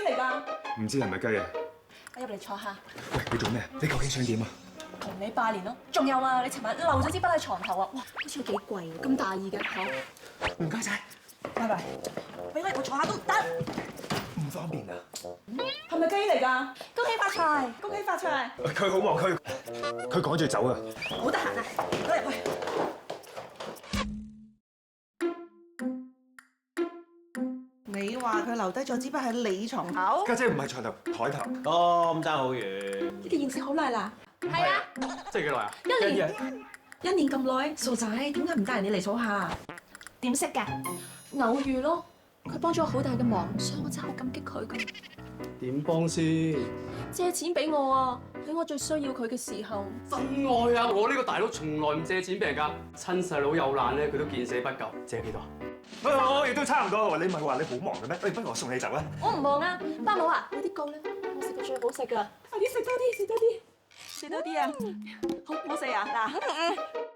嚟㗎？唔知係咪雞啊？入嚟坐下，喂，你做咩？你究竟想點啊？同你拜年咯。仲有啊，你尋晚漏咗支筆喺床頭啊！哇，好似幾貴喎，咁大意嘅。好，唔該晒，拜拜。俾我坐下都唔得。唔方便啊！係咪雞嚟㗎？恭喜發財！恭喜發財！佢好忙，佢趕住走啊！好得閒啊，我入去。你話佢留低咗支筆喺你床頭？家姐唔係床頭，台頭。哦，咁爭好遠。呢件事好耐啦。係啊，即係幾耐啊？一年咁耐，傻仔點解唔帶人哋嚟坐下？點識㗎？偶遇咯，佢幫咗我好大嘅忙，所以我真係好感激佢㗎。點幫先？借錢俾我啊，喺我最需要佢嘅時候。真愛啊！我呢個大佬從來唔借錢俾人㗎，親細佬有難咧，佢都見死不救。借幾多？我亦都差唔多喎。你唔係話你好忙嘅咩？不如我送你走啊！我唔忙啊，巴母啊，呢啲糕咧，我食過最好食㗎，快啲食多啲，食多啲，食多啲啊！好唔好食啊？嗱。